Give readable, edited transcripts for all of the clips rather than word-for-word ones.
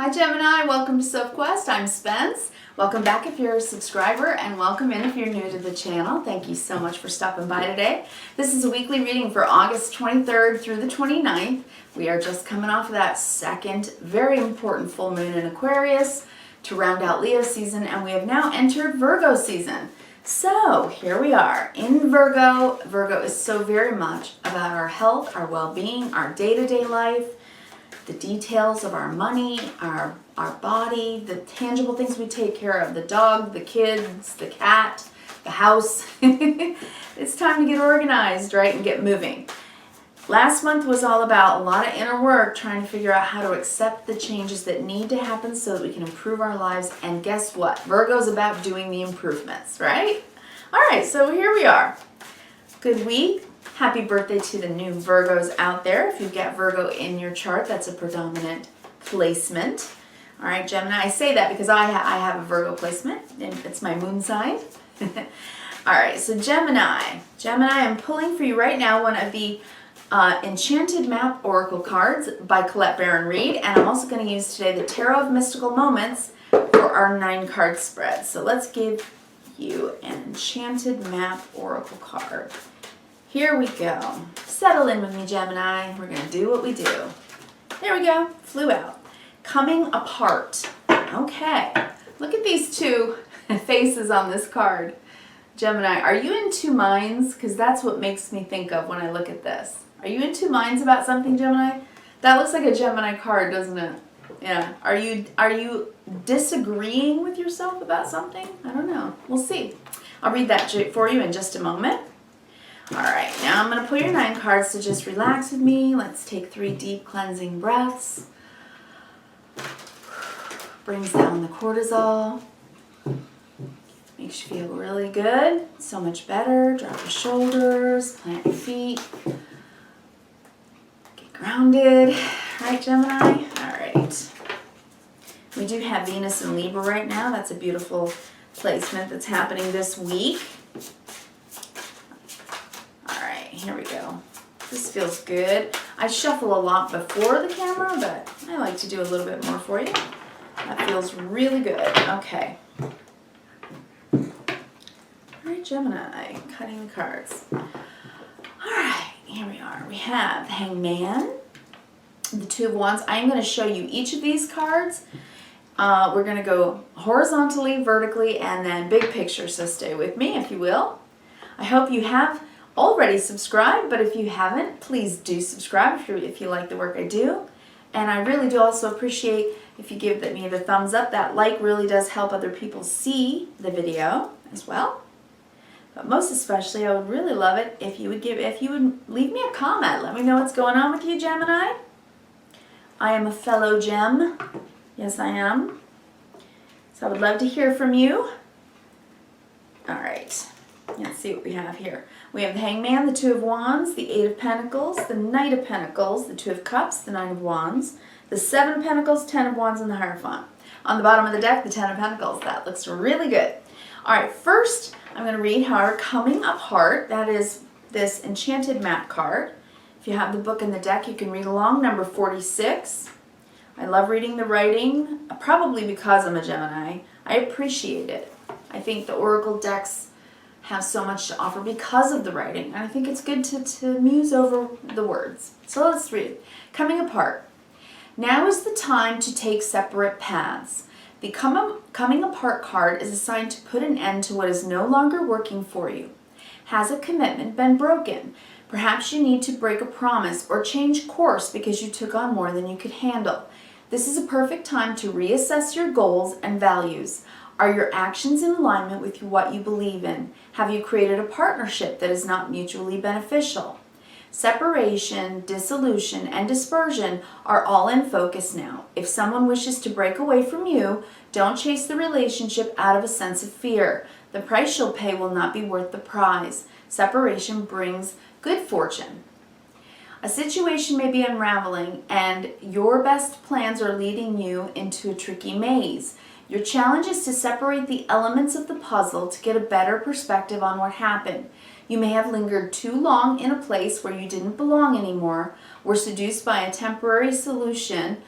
Hi Gemini, welcome to Sophquest. I'm Spence. Welcome back if you're a subscriber, and welcome in if you're new to the channel. Thank you so much for stopping by today. This is a weekly reading for August 23rd through the 29th. We are just coming off of that second very important full moon in Aquarius to round out Leo season, and we have now entered Virgo season. So here we are in Virgo. Virgo is so very much about our health, our well-being, our day-to-day life, the details of our money, our body, the tangible things we take care of, the dog, the kids, the cat, the house. It's time to get organized, right, and get moving. Last month was all about a lot of inner work, trying to figure out how to accept the changes that need to happen so that we can improve our lives. And guess what? Virgo's about doing the improvements, right? All right, so here we are. Good week. Happy birthday to the new Virgos out there. If you've got Virgo in your chart, that's a predominant placement. All right, Gemini, I say that because I have a Virgo placement, and it's my moon sign. All right, so Gemini, I'm pulling for you right now one of the Enchanted Map Oracle cards by Colette Baron Reed, and I'm also going to use today the Tarot of Mystical Moments for our 9-card spread. So let's give you an Enchanted Map Oracle card. Here we go. Settle in with me, Gemini. We're going to do what we do. There we go. Flew out. Coming apart. Okay. Look at these two faces on this card. Gemini, are you in two minds? Because that's what makes me think of when I look at this. Are you in two minds about something, Gemini? That looks like a Gemini card, doesn't it? Yeah. Are you disagreeing with yourself about something? I don't know. We'll see. I'll read that for you in just a moment. All right, now I'm going to pull your 9 cards, so just relax with me. Let's take 3 deep cleansing breaths. Brings down the cortisol. Makes you feel really good. So much better. Drop your shoulders, plant your feet. Get grounded. All right, Gemini? All right. We do have Venus in Libra right now. That's a beautiful placement that's happening this week. Here we go. This feels good. I shuffle a lot before the camera, but I like to do a little bit more for you. That feels really good. Okay. All right, Gemini, cutting the cards. All right, here we are. We have the Hangman, the 2 of Wands. I'm going to show you each of these cards. We're going to go horizontally, vertically, and then big picture, so stay with me if you will. I hope you have already subscribed, but if you haven't, please do subscribe if you like the work I do. And I really do also appreciate if you give me the thumbs up. That like really does help other people see the video as well. But most especially, I would really love it if you would leave me a comment. Let me know what's going on with you, Gemini. I am a fellow Gem. Yes, I am. So I would love to hear from you. All right. Let's see what we have here. We have the Hangman, the 2 of Wands, the 8 of Pentacles, the Knight of Pentacles, the 2 of Cups, the 9 of Wands, the 7 of Pentacles, 10 of Wands, and the Hierophant. On the bottom of the deck, the 10 of Pentacles. That looks really good. All right, first I'm going to read how our Coming Apart, that is this Enchanted Map card. If you have the book in the deck, you can read along, number 46. I love reading the writing, probably because I'm a Gemini. I appreciate it. I think the Oracle decks have so much to offer because of the writing, and I think it's good to muse over the words. So let's read it. Coming Apart. Now is the time to take separate paths. The Coming Apart card is assigned to put an end to what is no longer working for you. Has a commitment been broken? Perhaps you need to break a promise or change course because you took on more than you could handle. This is a perfect time to reassess your goals and values. Are your actions in alignment with what you believe in? Have you created a partnership that is not mutually beneficial? Separation, dissolution, and dispersion are all in focus now. If someone wishes to break away from you, don't chase the relationship out of a sense of fear. The price you'll pay will not be worth the prize. Separation brings good fortune. A situation may be unraveling, and your best plans are leading you into a tricky maze. Your challenge is to separate the elements of the puzzle to get a better perspective on what happened. You may have lingered too long in a place where you didn't belong anymore, were seduced by a temporary solution,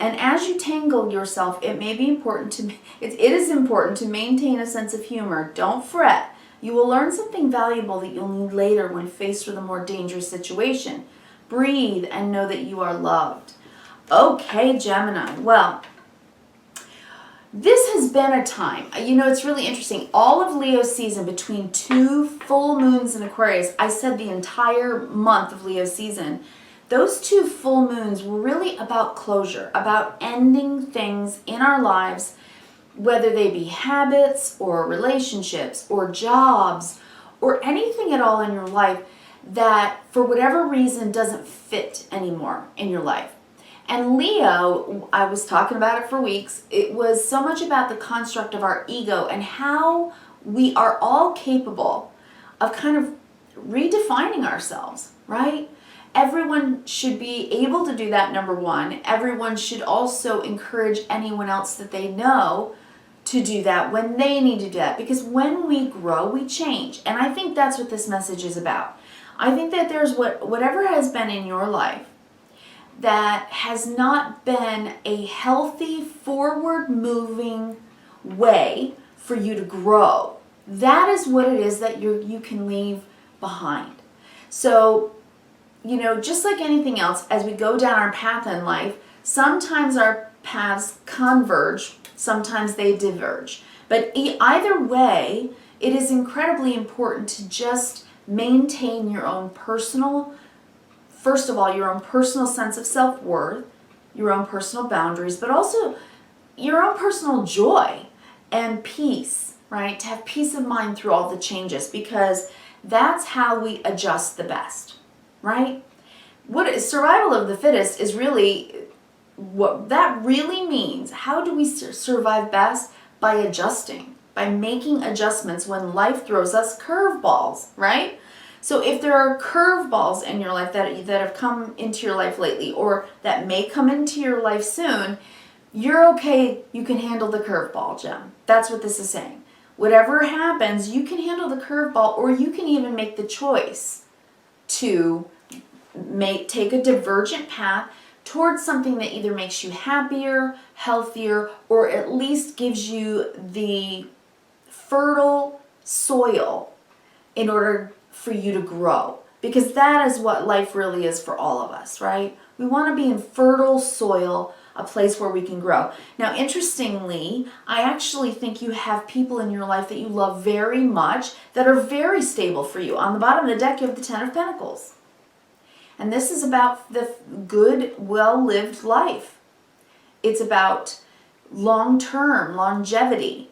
And as you tangle yourself, it may be important to, it is important to maintain a sense of humor. Don't fret. You will learn something valuable that you'll need later when faced with a more dangerous situation. Breathe and know that you are loved. Okay, Gemini. Well, this has been a time, you know, it's really interesting. All of Leo season, between 2 full moons in Aquarius, I said the entire month of Leo season, those 2 full moons were really about closure, about ending things in our lives, whether they be habits or relationships or jobs or anything at all in your life that for whatever reason doesn't fit anymore in your life. And Leo, I was talking about it for weeks, it was so much about the construct of our ego and how we are all capable of kind of redefining ourselves, right? Everyone should be able to do that, number one. Everyone should also encourage anyone else that they know to do that when they need to do that. Because when we grow, we change. And I think that's what this message is about. I think that there's whatever has been in your life that has not been a healthy, forward-moving way for you to grow. That is what it is that you can leave behind. So, you know, just like anything else, as we go down our path in life, sometimes our paths converge, sometimes they diverge. But either way, it is incredibly important to just maintain your own personal, first of all, your own personal sense of self-worth, your own personal boundaries, but also your own personal joy and peace, right? To have peace of mind through all the changes, because that's how we adjust the best, right? What is survival of the fittest is really what that really means. How do we survive best? By adjusting, by making adjustments when life throws us curveballs, right? So if there are curveballs in your life that have come into your life lately, or that may come into your life soon, you're okay. You can handle the curveball, Gem. That's what this is saying. Whatever happens, you can handle the curveball, or you can even make the choice to take a divergent path towards something that either makes you happier, healthier, or at least gives you the fertile soil in order for you to grow. Because that is what life really is for all of us, right? We want to be in fertile soil, a place where we can grow. Now, interestingly, I actually think you have people in your life that you love very much that are very stable for you. On the bottom of the deck, you have the Ten of Pentacles. And this is about the good, well-lived life. It's about long-term longevity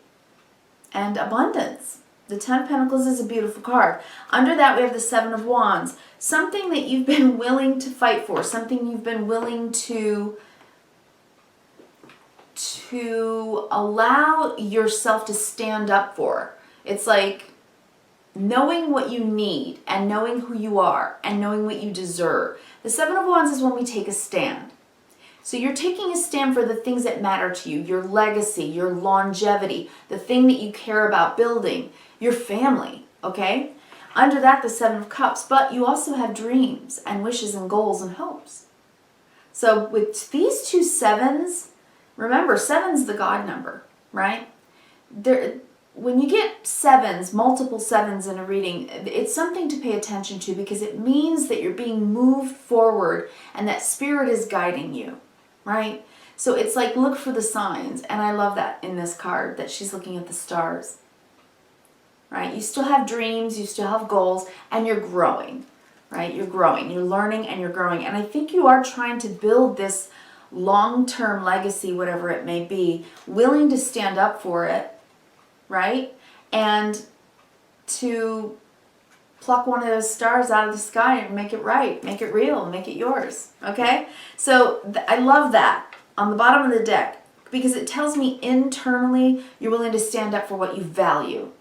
and abundance. The Ten of Pentacles is a beautiful card. Under that, we have the Seven of Wands. Something that you've been willing to fight for. Something you've been willing to allow yourself to stand up for. It's like knowing what you need and knowing who you are and knowing what you deserve. The Seven of Wands is when we take a stand. So you're taking a stand for the things that matter to you, your legacy, your longevity, the thing that you care about building, your family, okay? Under that, the Seven of Cups, but you also have dreams and wishes and goals and hopes. So with these two sevens, remember, seven's the God number, right? When you get sevens, multiple sevens in a reading, it's something to pay attention to because it means that you're being moved forward and that spirit is guiding you, right? So it's like, look for the signs. And I love that in this card, that she's looking at the stars, right? You still have dreams, you still have goals, and you're growing, right? You're growing, you're learning, and you're growing. And I think you are trying to build this long-term legacy, whatever it may be, willing to stand up for it, right? And to pluck one of those stars out of the sky and make it right, make it real, make it yours, okay? So I love that on the bottom of the deck because it tells me internally you're willing to stand up for what you value.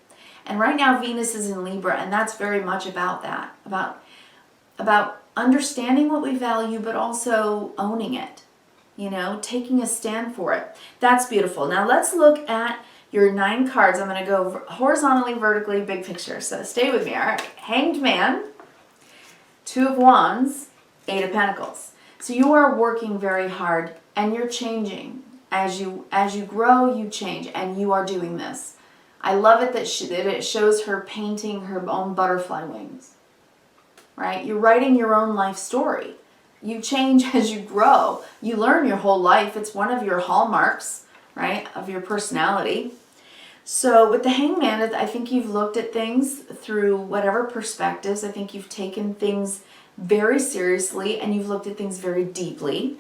And right now Venus is in Libra, and that's very much about that, about understanding what we value but also owning it, you know, taking a stand for it. That's beautiful. Now let's look at your 9 cards. I'm going to go horizontally, vertically, big picture. So stay with me, all right? Hanged Man, Two of Wands, Eight of Pentacles. So you are working very hard and you're changing. As you grow, you change, and you are doing this. I love it that it shows her painting her own butterfly wings, right? You're writing your own life story. You change as you grow. You learn your whole life. It's one of your hallmarks, right, of your personality. So with the Hangman, I think you've looked at things through whatever perspectives. I think you've taken things very seriously and you've looked at things very deeply.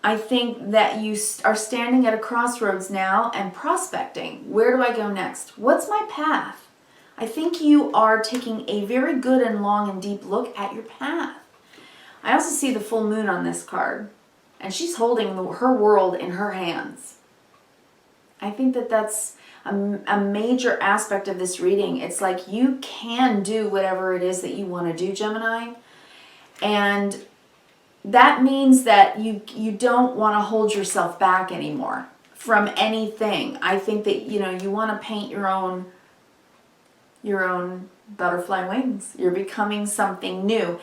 I think that you are standing at a crossroads now and prospecting. Where do I go next? What's my path? I think you are taking a very good and long and deep look at your path. I also see the full moon on this card, and she's holding her world in her hands. I think that that's a major aspect of this reading. It's like you can do whatever it is that you want to do, Gemini. And that means that you don't want to hold yourself back anymore from anything. I think that, you want to paint your own butterfly wings. You're becoming something new.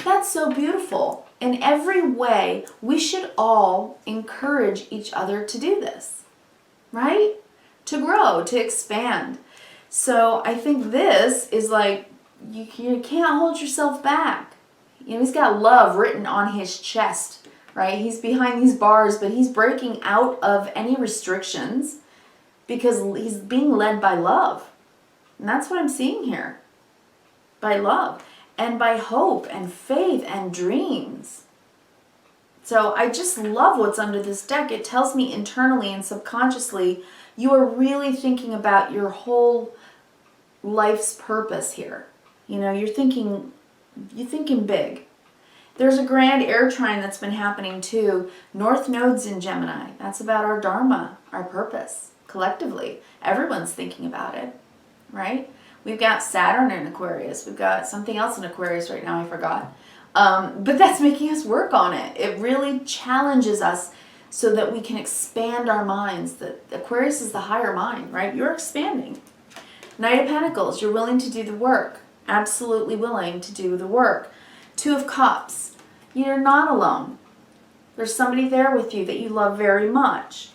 That's so beautiful. In every way, we should all encourage each other to do this, right? To grow, to expand. So I think this is like, you can't hold yourself back. He's got love written on his chest, right? He's behind these bars, but he's breaking out of any restrictions because he's being led by love. And that's what I'm seeing here. By love and by hope and faith and dreams. So I just love what's under this deck. It tells me internally and subconsciously you are really thinking about your whole life's purpose here. You're thinking big. There's a grand air trine that's been happening too. North nodes in Gemini. That's about our dharma, our purpose, collectively. Everyone's thinking about it, right? We've got Saturn in Aquarius. We've got something else in Aquarius right now, I forgot. But that's making us work on it. It really challenges us so that we can expand our minds. Aquarius is the higher mind, right? You're expanding. Knight of Pentacles, you're willing to do the work. Absolutely willing to do the work. Two of Cups, you're not alone. There's somebody there with you that you love very much.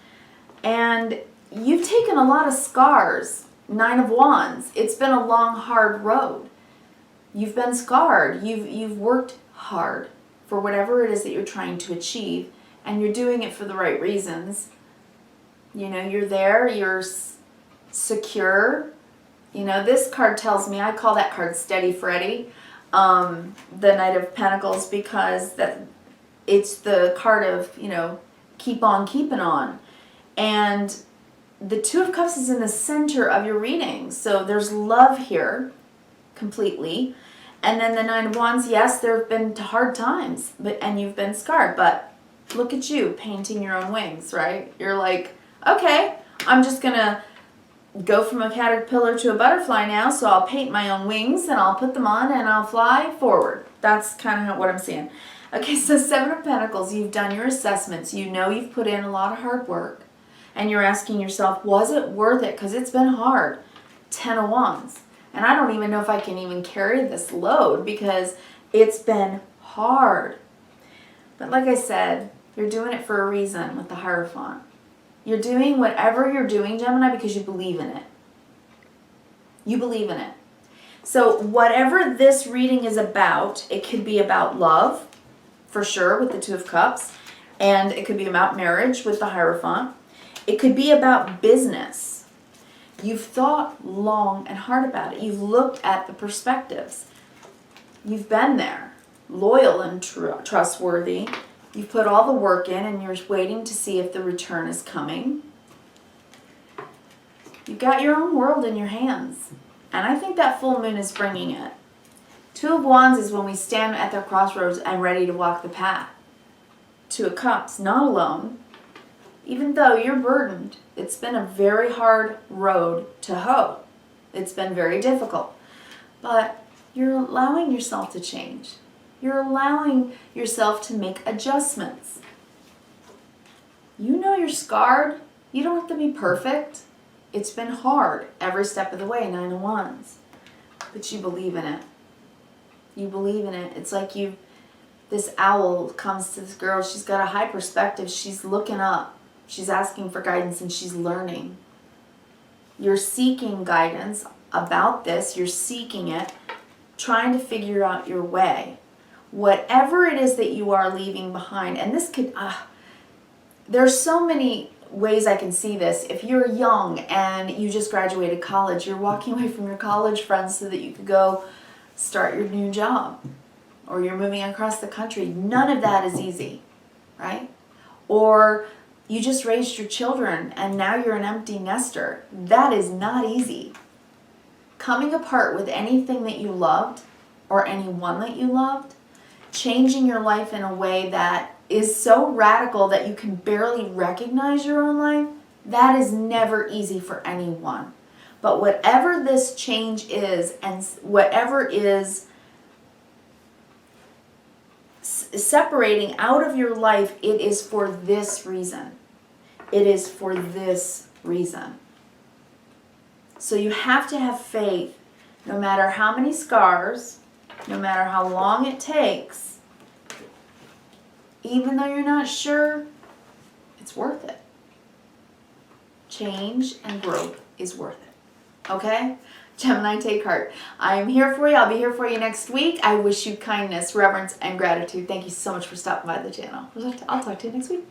And you've taken a lot of scars. Nine of Wands, it's been a long, hard road. You've been scarred. You've worked hard for whatever it is that you're trying to achieve, and you're doing it for the right reasons. You're there, you're secure. This card tells me, I call that card Steady Freddy, the Knight of Pentacles, because it's the card of, keep on keeping on. And the Two of Cups is in the center of your reading. So there's love here completely. And then the Nine of Wands, yes, there have been hard times, and you've been scarred. But look at you painting your own wings, right? You're like, okay, I'm just going to go from a caterpillar to a butterfly now, so I'll paint my own wings and I'll put them on and I'll fly forward. That's kind of what I'm seeing. Okay, so Seven of Pentacles, you've done your assessments. You've put in a lot of hard work. And you're asking yourself, was it worth it? Because it's been hard. 10 of Wands. And I don't even know if I can even carry this load because it's been hard. But like I said, you're doing it for a reason with the Hierophant. You're doing whatever you're doing, Gemini, because you believe in it. You believe in it. So whatever this reading is about, it could be about love, for sure, with the Two of Cups. And it could be about marriage with the Hierophant. It could be about business. You've thought long and hard about it. You've looked at the perspectives. You've been there, loyal and trustworthy. You've put all the work in and you're waiting to see if the return is coming. You've got your own world in your hands. And I think that full moon is bringing it. Two of Wands is when we stand at the crossroads and ready to walk the path. Two of Cups, not alone. Even though you're burdened, it's been a very hard road to hoe. It's been very difficult. But you're allowing yourself to change. You're allowing yourself to make adjustments. You're scarred. You don't have to be perfect. It's been hard every step of the way, Nine of Wands. But you believe in it. You believe in it. It's like you've This owl comes to this girl. She's got a high perspective. She's looking up. She's asking for guidance and she's learning. You're seeking guidance about this. You're seeking it, trying to figure out your way. Whatever it is that you are leaving behind, and this could, there's so many ways I can see this. If you're young and you just graduated college, you're walking away from your college friends so that you could go start your new job, or you're moving across the country. None of that is easy, right? Or you just raised your children and now you're an empty nester. That is not easy. Coming apart with anything that you loved or anyone that you loved, changing your life in a way that is so radical that you can barely recognize your own life, that is never easy for anyone. But whatever this change is, and whatever is separating out of your life, it is for this reason. It is for this reason. So you have to have faith, no matter how many scars, no matter how long it takes, even though you're not sure, it's worth it. Change and growth is worth it. Okay? Gemini, take heart. I am here for you. I'll be here for you next week. I wish you kindness, reverence, and gratitude. Thank you so much for stopping by the channel. I'll talk to you next week.